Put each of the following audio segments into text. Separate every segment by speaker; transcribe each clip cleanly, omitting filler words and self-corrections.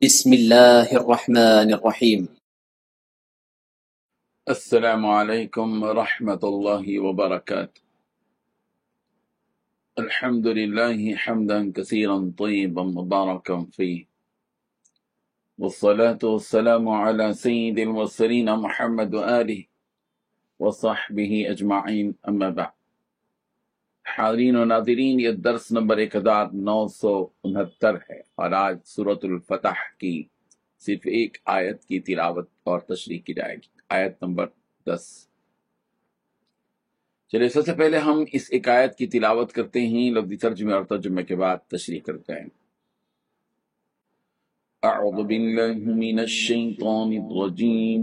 Speaker 1: بسم الله الرحمن الرحيم.
Speaker 2: السلام عليكم ورحمة الله وبركاته. الحمد لله حمدا كثيرا طيبا مباركا فيه، والصلاة والسلام على سيد المرسلين محمد وآله وصحبه أجمعين، أما بعد. حاضرین و ناظرین، یہ درس نمبر 1969 ہے اور آج سورۃ الفتح کی صرف ایک آیت کی تلاوت اور تشریح کی جائے گی، آیت نمبر 10۔ چلیے سب سے پہلے ہم اس ایک آیت کی تلاوت کرتے ہیں، لفظی ترجمے اور ترجمے کے بعد تشریح کرتے ہیں۔ اعوذ باللہ من الشیطان الرجیم،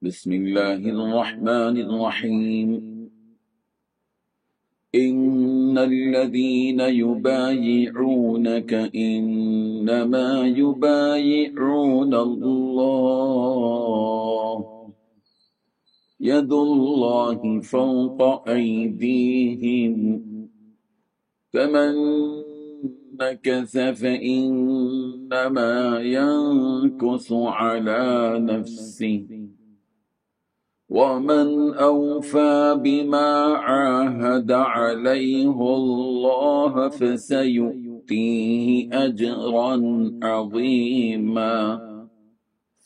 Speaker 2: بسم اللہ الرحمن الرحیم۔ ان الذین یبایعونک انما یبایعون اللہ، ید اللہ فوق ایدیہم، فمن نکث فإنما ينكث على نفسه، ومن أوفى بما عاهد عليه الله فسيؤتيه أجرا عظيما،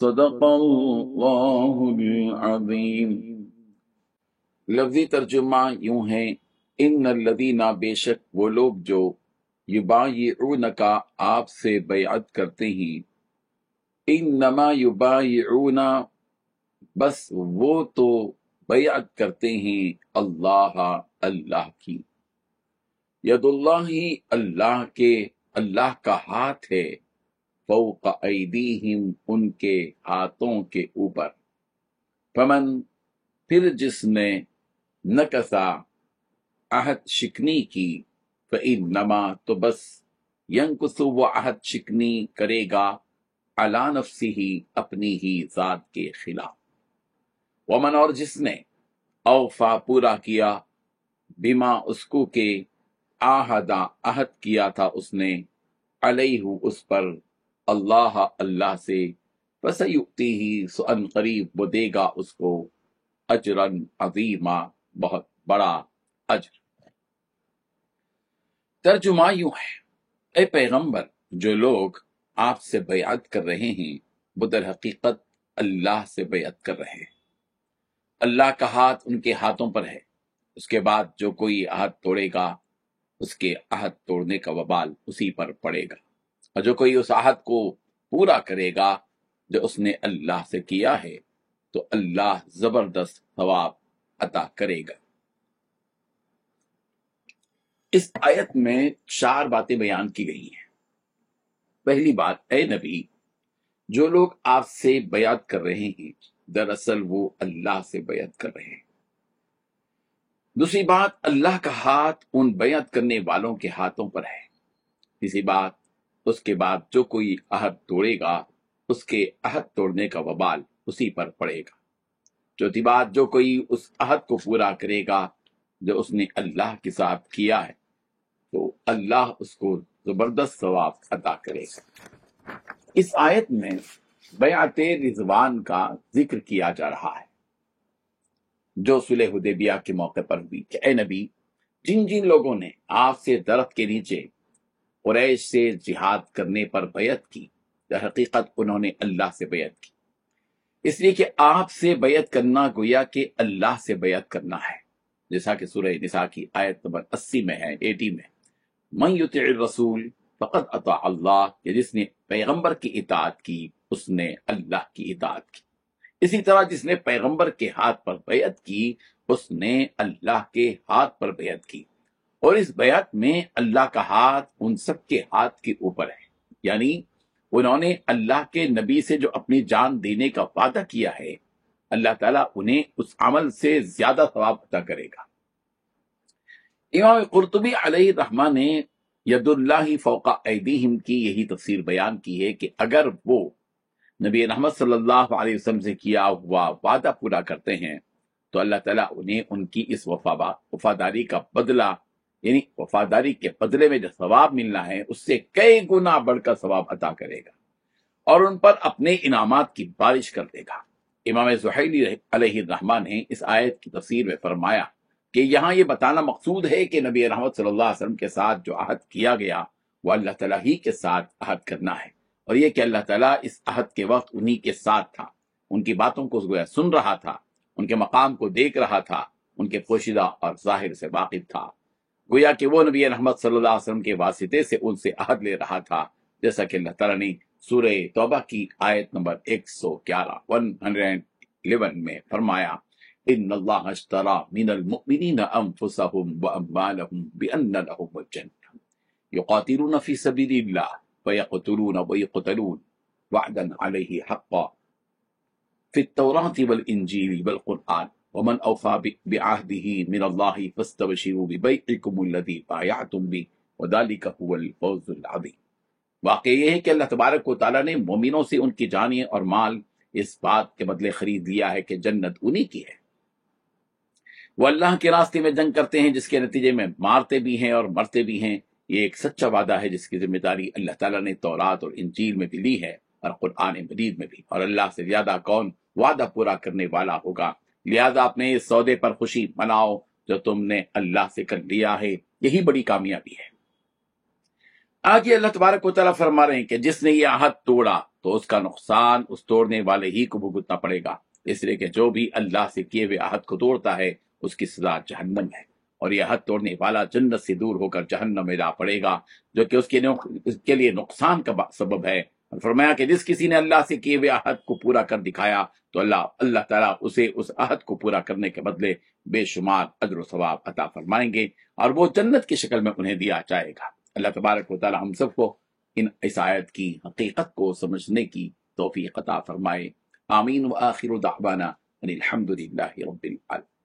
Speaker 2: صدق اللہ العظیم۔ لفظی ترجمہ یوں ہے، ان الذین، بے شک وہ لوگ جو یبایعونک، آپ سے بیعت کرتے ہیں، انما یبایعون، بس وہ تو بیعت کرتے ہیں اللہ، اللہ کی، ید اللہ، اللہ کا ہاتھ ہے، فوق ایدیہم، ان کے ہاتھوں کے اوپر، فمن، پھر جس نے، نکثا، عہد شکنی کی، فإنما، تو بس، ینکث، وہ عہد شکنی کرے گا، علی نفسہ، اپنی ہی ذات کے خلاف، ومن، اور جس نے، اوفا، پورا کیا، بما، اس کو کہ، عاہدہ، عہد کیا تھا اس نے، علیہ، اس پر، اللہ، اللہ سے، فسیؤتیہ، سو ان قریب وہ دے گا اس کو، اجرا عظیما، بہت بڑا اجر۔ ترجمہ یوں ہے، اے پیغمبر، جو لوگ آپ سے بیعت کر رہے ہیں وہ در حقیقت اللہ سے بیعت کر رہے ہیں، اللہ کا ہاتھ ان کے ہاتھوں پر ہے، اس کے بعد جو کوئی عہد توڑے گا اس کے عہد توڑنے کا وبال اسی پر پڑے گا، اور جو کوئی اس عہد کو پورا کرے گا جو اس نے اللہ سے کیا ہے تو اللہ زبردست ثواب عطا کرے گا۔ اس آیت میں 4 باتیں بیان کی گئی ہیں۔ پہلی بات، اے نبی، جو لوگ آپ سے بیعت کر رہے ہیں دراصل وہ اللہ سے بیعت کر رہے ہیں۔ دوسری بات، اللہ کا ہاتھ ان بیعت کرنے والوں کے ہاتھوں پر ہے۔ تیسری بات، اس کے بعد جو کوئی عہد توڑے گا اس کے عہد توڑنے کا وبال اسی پر پڑے گا۔ چوتھی بات، جو کوئی اس عہد کو پورا کرے گا جو اس نے اللہ کے ساتھ کیا ہے تو اللہ اس کو زبردست ثواب عطا کرے گا۔ اس آیت میں بیعت رضوان کا ذکر کیا جا رہا ہے جو صلح حدیبیہ کے موقع پر ہوئی کہ اے نبی، جن جن لوگوں نے آپ سے درخت کے نیچے قریش سے جہاد کرنے پر بیعت کی، در حقیقت انہوں نے اللہ سے بیعت کی، اس لیے کہ آپ سے بیعت کرنا گویا کہ اللہ سے بیعت کرنا ہے، جیسا کہ سورہ نساء کی آیت نمبر 80 میں ہے، 80 میں، من یطع الرسول فقد اطاع اللہ، کہ جس نے پیغمبر کی اطاعت کی اس نے اللہ کی اطاعت کی۔ اسی طرح جس نے پیغمبر کے ہاتھ پر بیعت کی اس نے اللہ کے ہاتھ پر بیعت کی، اور اس بیعت میں اللہ کا ہاتھ ان سب کے ہاتھ کے اوپر ہے، یعنی انہوں نے اللہ کے نبی سے جو اپنی جان دینے کا وعدہ کیا ہے اللہ تعالیٰ انہیں اس عمل سے زیادہ ثواب عطا کرے گا۔ امام قرطبی علیہ الرحمہ نے ید اللہ فوق ایدیہم کی یہی تفسیر بیان کی ہے کہ اگر وہ نبی رحمت صلی اللہ علیہ وسلم سے کیا ہوا وعدہ پورا کرتے ہیں تو اللہ تعالیٰ انہیں ان کی اس وفاداری کا بدلہ یعنی وفاداری کے بدلے میں جو ثواب ملنا ہے اس سے کئی گنا بڑھ کر ثواب عطا کرے گا اور ان پر اپنے انعامات کی بارش کر دے گا۔ امام زحیلی علیہ الرحمہ نے اس آیت کی تفسیر میں فرمایا کہ یہاں یہ بتانا مقصود ہے کہ نبی رحمت صلی اللہ علیہ وسلم کے ساتھ جو عہد کیا گیا وہ اللہ تعالیٰ ہی کے ساتھ عہد کرنا ہے، اور یہ کہ اللہ تعالیٰ اس عہد کے وقت انہی کے ساتھ تھا، ان کی باتوں کو گویا سن رہا تھا، ان کے مقام کو دیکھ رہا تھا، ان کے پوشیدہ اور ظاہر سے واقف تھا، گویا کہ وہ نبی رحمت صلی اللہ علیہ وسلم کے واسطے سے ان سے عہد لے رہا تھا، جیسا کہ اللہ تعالیٰ نے سورہ توبہ کی آیت نمبر 111 میں فرمایا، ان اللہ اشترى من المؤمنین انفسهم واموالهم بان لهم الجنہ یقاتلون فی سبیل اللہ فیقتلون ویقتلون وعدا علیہ حقا فی التوراة والانجیل والقرآن ومن اوفى بعہدہ من اللہ فاستبشروا ببیعکم الذی بایعتم بہ وذلک هو الفوز العظیم۔ واقع یہ ہے کہ اللہ تبارک و تعالیٰ نے مومنوں سے ان کی جانیں اور مال اس بات کے بدلے خرید لیا ہے کہ جنت انہی کی ہے۔ وہ اللہ کے راستے میں جنگ کرتے ہیں جس کے نتیجے میں مارتے بھی ہیں اور مرتے بھی ہیں۔ یہ ایک سچا وعدہ ہے جس کی ذمہ داری اللہ تعالیٰ نے تورات اور انجیل میں بھی لی ہے اور قرآن مجید میں بھی، اور اللہ سے زیادہ کون وعدہ پورا کرنے والا ہوگا۔ لہذا اپنے اس سودے پر خوشی مناؤ جو تم نے اللہ سے کر لیا ہے، یہی بڑی کامیابی ہے۔ آگے اللہ تبارک و تعالیٰ فرما رہے ہیں کہ جس نے یہ عہد توڑا تو اس کا نقصان اس توڑنے والے ہی کو بھگتنا پڑے گا، اس لیے کہ جو بھی اللہ سے کیے ہوئے عہد کو توڑتا ہے اس کی سزا جہنم ہے، اور یہ عہد توڑنے والا جنت سے دور ہو کر جہنم میں جا پڑے گا، جو کہ اس کے لیے نقصان کا سبب ہے۔ اور فرمایا کہ جس کسی نے اللہ سے کیے ہوئے عہد کو پورا کر دکھایا تو اللہ تعالیٰ اسے اس عہد کو پورا کرنے کے بدلے بے شمار اجر و ثواب عطا فرمائیں گے، اور وہ جنت کی شکل میں انہیں دیا جائے گا۔ اللہ تبارک و تعالیٰ ہم سب کو اس آیت کی حقیقت کو سمجھنے کی توفیق عطا فرمائے۔ آمین۔ وآخر دعوانا ان الحمد للہ رب العالمین۔